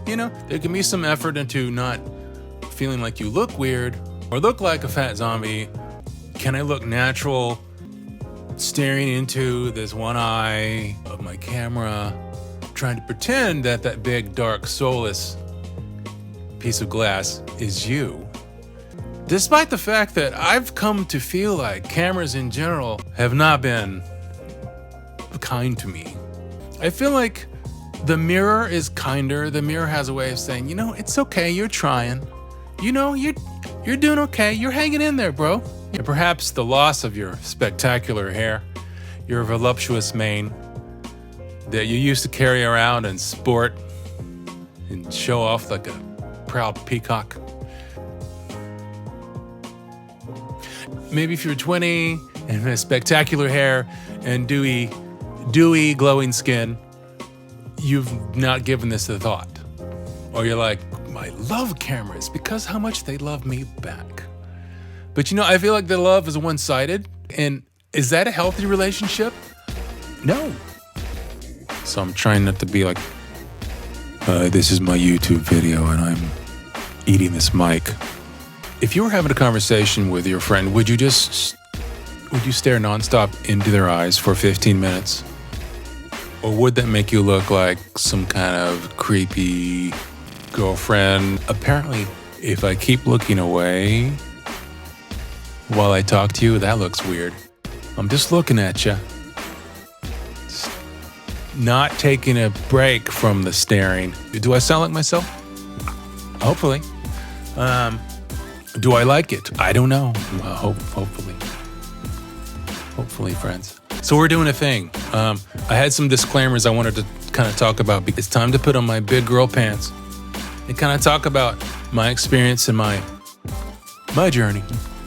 there can be some effort into not feeling like you look weird or look like a fat zombie. Can I look natural staring into this one eye of my camera, trying to pretend that that big, dark, soulless piece of glass is you? Despite the fact that I've come to feel like cameras in general have not been kind to me. I feel like the mirror is kinder. The mirror has a way of saying, it's okay, you're trying. You're doing okay. You're hanging in there, bro. And perhaps the loss of your spectacular hair, your voluptuous mane that you used to carry around and sport and show off like a proud peacock. Maybe if you're 20 and have spectacular hair and dewy, glowing skin, you've not given this a thought. Or you're like, I love cameras because how much they love me back. But I feel like the love is one-sided. And is that a healthy relationship? No. So I'm trying not to be like, this is my YouTube video and I'm eating this mic. If you were having a conversation with your friend, would you stare nonstop into their eyes for 15 minutes? Or would that make you look like some kind of creepy girlfriend? Apparently, if I keep looking away while I talk to you, that looks weird. I'm just looking at you. Just not taking a break from the staring. Do I sound like myself? Hopefully. Do I like it? I don't know. Well, hopefully, friends. So we're doing a thing. I had some disclaimers I wanted to kind of talk about because it's time to put on my big girl pants and kind of talk about my experience and my journey.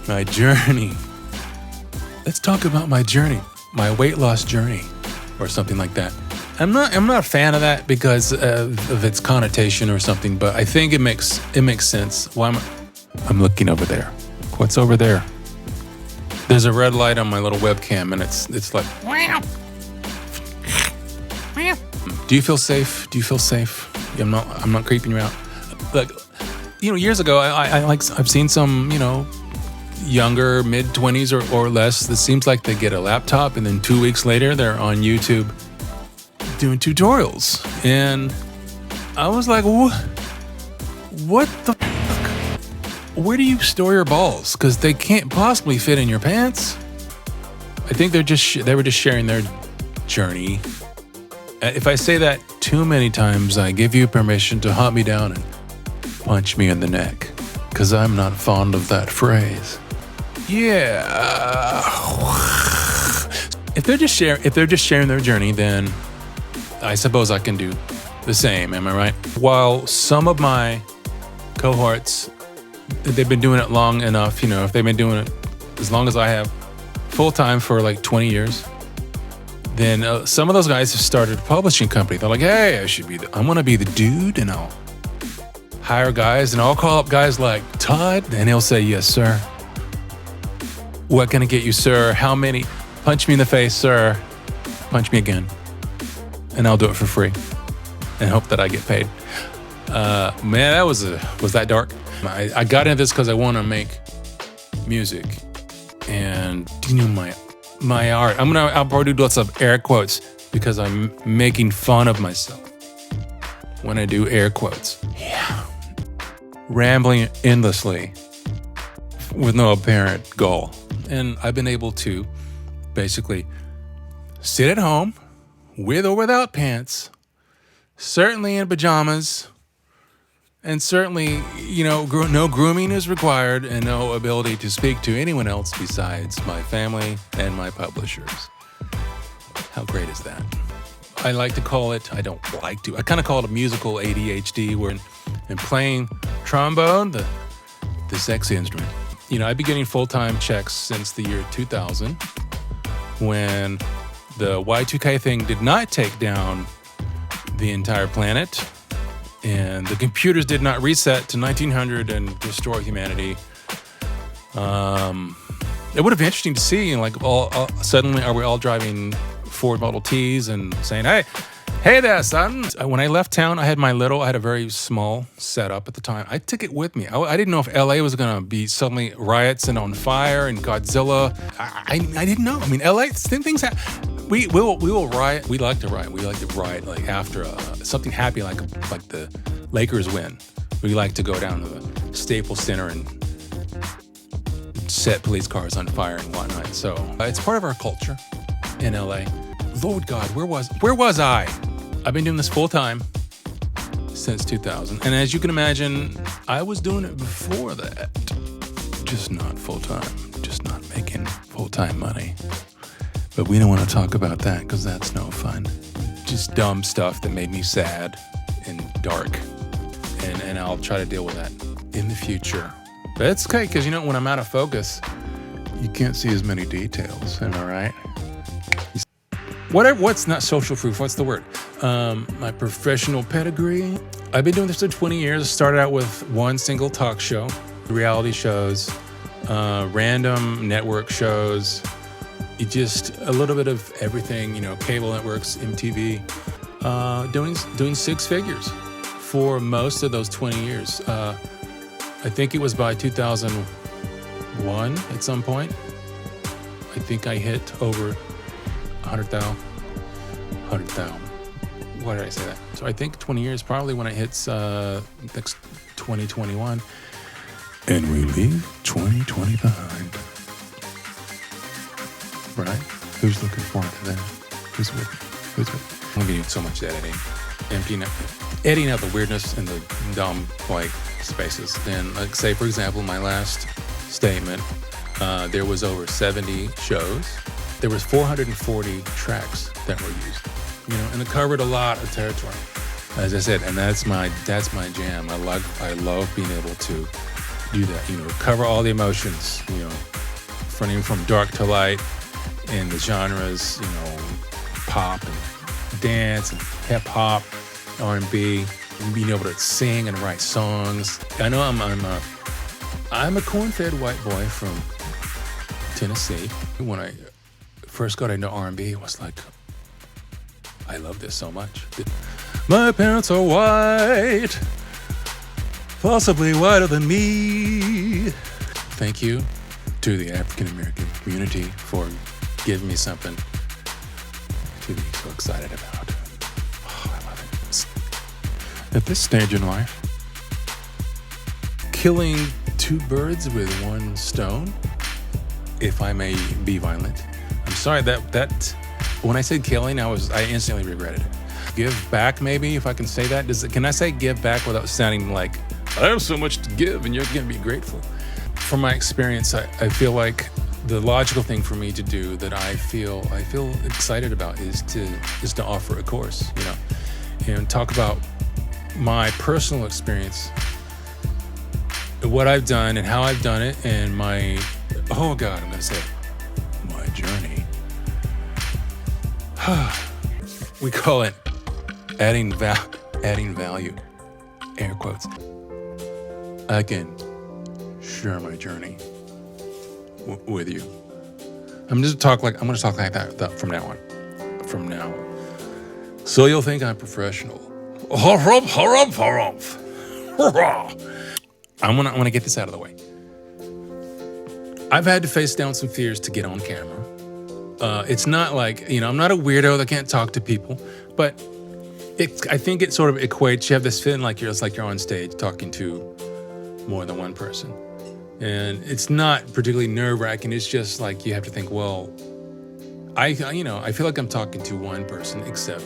My journey. Let's talk about my journey, my weight loss journey, or something like that. I'm not a fan of that because of its connotation or something, but I think it makes sense. Why I'm looking over there. What's over there? There's a red light on my little webcam, and it's like. Do you feel safe? I'm not creeping you out. Like, years ago, I've seen some, younger mid-20s or less. It seems like they get a laptop, and then 2 weeks later, they're on YouTube doing tutorials, and I was like, what the fuck? Where do you store your balls? Because they can't possibly fit in your pants. I think they were just sharing their journey. If I say that too many times, I give you permission to hunt me down and punch me in the neck, because I'm not fond of that phrase. Yeah. If they're just sharing their journey, then I suppose I can do the same. Am I right? While some of my cohorts, they've been doing it long enough, if they've been doing it as long as I have, full time for like 20 years, then some of those guys have started a publishing company. They're like, hey, I'm going to be the dude, and I'll hire guys, and I'll call up guys like Todd, and he'll say, yes, sir. What can I get you, sir? How many? Punch me in the face, sir. Punch me again. And I'll do it for free and hope that I get paid. Man, that was that dark? I got into this because I want to make music, and my art. I'll probably do lots of air quotes because I'm making fun of myself when I do air quotes. Yeah, rambling endlessly with no apparent goal, and I've been able to basically sit at home with or without pants, certainly in pajamas. And certainly, no grooming is required and no ability to speak to anyone else besides my family and my publishers. How great is that? I kind of call it a musical ADHD, where in playing trombone, the sexy instrument. I've been getting full-time checks since the year 2000, when the Y2K thing did not take down the entire planet, and the computers did not reset to 1900 and destroy humanity. It would have been interesting to see, suddenly are we all driving Ford Model Ts and saying, Hey there, son. When I left town, I had a very small setup at the time. I took it with me. I didn't know if LA was going to be suddenly riots and on fire and Godzilla. I didn't know. I mean, LA, things happen. We will riot. We like to riot. We like to riot like after something happy like the Lakers win. We like to go down to the Staples Center and set police cars on fire and whatnot. So it's part of our culture in LA. Lord God, where was I? I've been doing this full time since 2000. And as you can imagine, I was doing it before that. Just not full time, just not making full-time money. But we don't want to talk about that because that's no fun. Just dumb stuff that made me sad and dark. And I'll try to deal with that in the future. But it's okay because, when I'm out of focus, you can't see as many details. Am I right? What's not social proof? What's the word? My professional pedigree. I've been doing this for 20 years. Started out with one single talk show, reality shows, random network shows, just a little bit of everything, cable networks, MTV, doing six figures for most of those 20 years. I think it was by 2001 at some point. I think I hit over 100,000. Why did I say that? So I think 20 years probably when it hits next 2021. And we leave 2020 behind. Right? Who's looking forward to that? Who's with me? I'm going to be doing so much editing. Editing out the weirdness and the dumb white spaces. Then, like say, for example, my last statement, there was over 70 shows. There was 440 tracks that were used, and it covered a lot of territory, as I said, and that's my jam. I love being able to do that, cover all the emotions, from dark to light, in the genres, pop and dance and hip hop, R&B, and being able to sing and write songs. I know I'm a corn-fed white boy from Tennessee. When I first got into R&B, it was like, I love this so much. My parents are white, possibly whiter than me. Thank you to the African American community for giving me something to be so excited about. Oh, I love it. At this stage in life, killing two birds with one stone, if I may be violent. I'm sorry that when I said killing, I instantly regretted it. Give back, maybe, if I can say that. Can I say give back without sounding like I have so much to give and you're going to be grateful? From my experience, I feel like the logical thing for me to do that I feel excited about is to offer a course, and talk about my personal experience, what I've done and how I've done it, and my journey. We call it adding value, air quotes. I can share my journey with you. I'm going to talk like that from now on. So you'll think I'm professional. I want to get this out of the way. I've had to face down some fears to get on camera. It's not like, I'm not a weirdo that can't talk to people, but I think it sort of equates. You have this feeling like you're on stage talking to more than one person. And it's not particularly nerve-wracking. It's just like you have to think, well, I feel like I'm talking to one person, except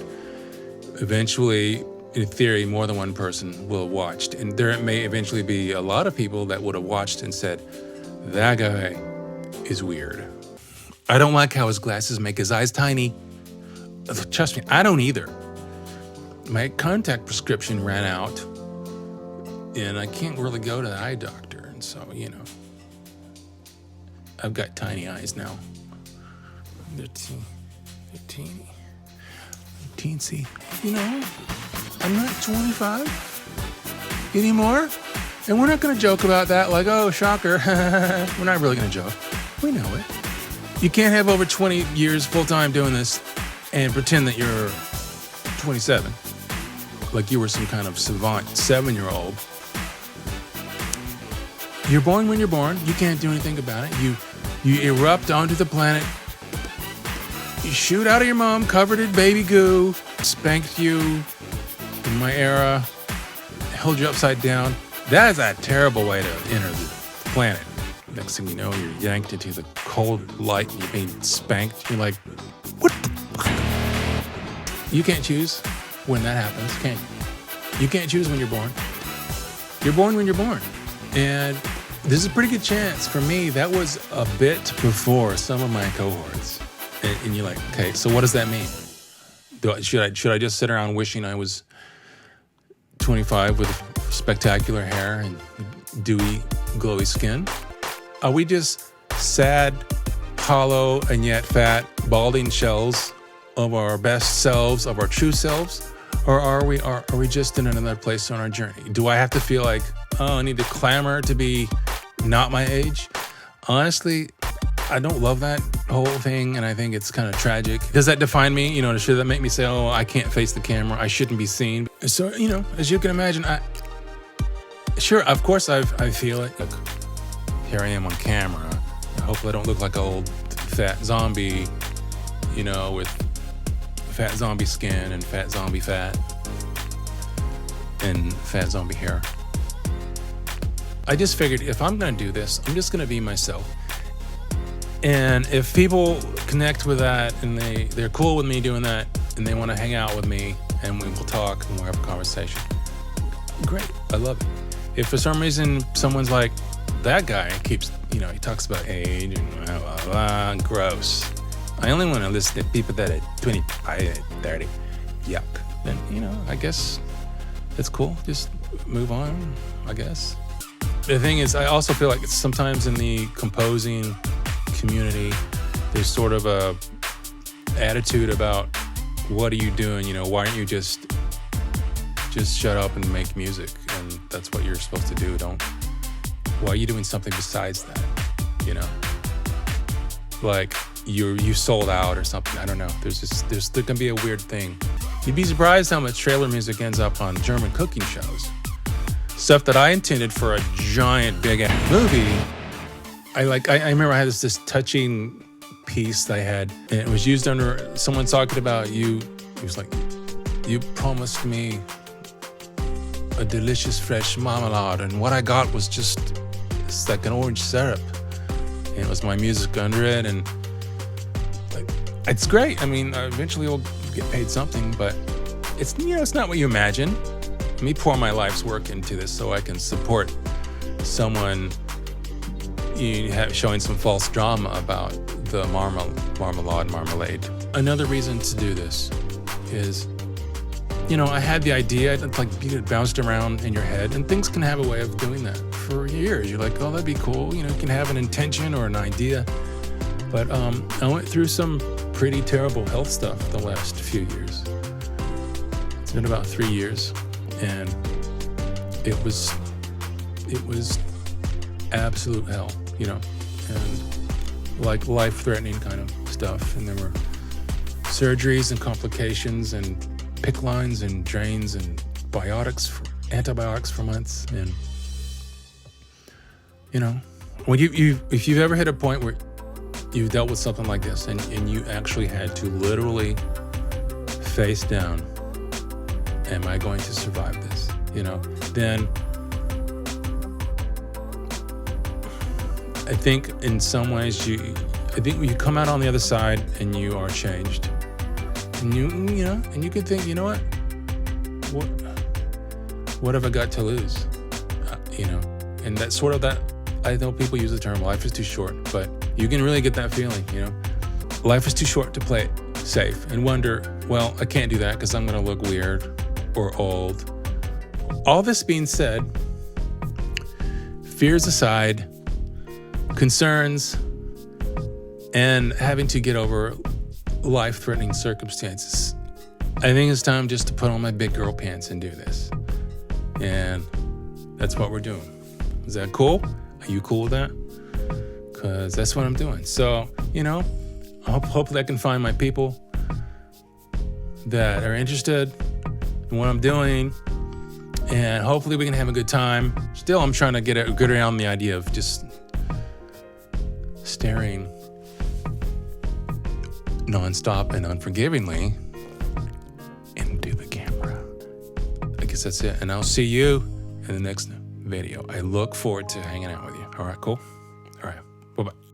eventually, in theory, more than one person will have watched. And there may eventually be a lot of people that would have watched and said, that guy is weird. I don't like how his glasses make his eyes tiny. Trust me, I don't either. My contact prescription ran out, and I can't really go to the eye doctor. And so, I've got tiny eyes now. They're teeny. Teensy. I'm not 25 anymore. And we're not going to joke about that like, oh, shocker. We're not really going to joke. We know it. You can't have over 20 years full-time doing this and pretend that you're 27, like you were some kind of savant 7-year-old. You're born when you're born. You can't do anything about it. You erupt onto the planet. You shoot out of your mom covered in baby goo, spanked you in my era, held you upside down. That is a terrible way to enter the planet. Next thing you know, you're yanked into the cold light and you're being spanked. You're like, what the fuck? You can't choose when that happens, can you? You can't choose when you're born. You're born when you're born. And there's a pretty good chance for me that was a bit before some of my cohorts. And you're like, okay, so what does that mean? Should I just sit around wishing I was 25 with spectacular hair and dewy, glowy skin? Are we just sad, hollow, and yet fat, balding shells of our best selves, of our true selves? Or are we just in another place on our journey? Do I have to feel like, oh, I need to clamor to be not my age? Honestly, I don't love that whole thing, and I think it's kind of tragic. Does that define me? You know, should that make me say, oh, I can't face the camera, I shouldn't be seen? So, you know, as you can imagine, sure, of course I feel it. Look, here I am on camera. Hopefully I don't look like an old fat zombie, you know, with fat zombie skin and fat zombie fat and fat zombie hair. I just figured if I'm going to do this, I'm just going to be myself. And if people connect with that and they're cool with me doing that and they want to hang out with me and we will talk and we'll have a conversation, great, I love it. If for some reason someone's like, that guy keeps, you know, he talks about age and blah, blah, blah, gross. I only want to listen to people that are 25, 30, yuck. Then, you know, I guess that's cool. Just move on, I guess. The thing is, I also feel like it's sometimes in the composing community, there's sort of a attitude about what are you doing? You know, why aren't you just shut up and make music? And that's what you're supposed to do. Why are you doing something besides that? You know, like you sold out or something. I don't know. There can be a weird thing. You'd be surprised how much trailer music ends up on German cooking shows. Stuff that I intended for a giant big ass movie. I remember I had this touching piece that I had, and it was used under someone talking about you. He was like, you promised me a delicious fresh marmalade, and what I got was just, it's like an orange syrup. And it was my music under it, and like, it's great. I mean, eventually we'll get paid something, but it's, you know, it's not what you imagine. Let me pour my life's work into this so I can support someone showing some false drama about the marmalade. Another reason to do this is, you know, I had the idea, like, it bounced around in your head, and things can have a way of doing that for years. You're like, oh, that'd be cool. You know, you can have an intention or an idea. But I went through some pretty terrible health stuff the last few years. It's been about 3 years, and it was absolute hell. You know, and like life-threatening kind of stuff. And there were surgeries and complications and PICC lines and drains and antibiotics for months. And, you know, when if you've ever hit a point where you've dealt with something like this and you actually had to literally face down, am I going to survive this? You know, then I think in some ways you come out on the other side and you are changed, and you know, and you could think, you know what have I got to lose? You know, and that's sort of that. I know people use the term life is too short, but you can really get that feeling. You know, life is too short to play it safe and wonder, well, I can't do that because I'm going to look weird or old. All this being said, fears aside, concerns, and having to get over life-threatening circumstances, I think it's time just to put on my big girl pants and do this. And that's what we're doing. Is that cool? Are you cool with that? Because that's what I'm doing. So, you know, hopefully I can find my people. that are interested in what I'm doing, and hopefully we can have a good time. Still, I'm trying to get around the idea of just staring nonstop and unforgivingly into the camera. I guess that's it, and I'll see you in the next video. I look forward to hanging out with you. All right, cool? All right, bye-bye.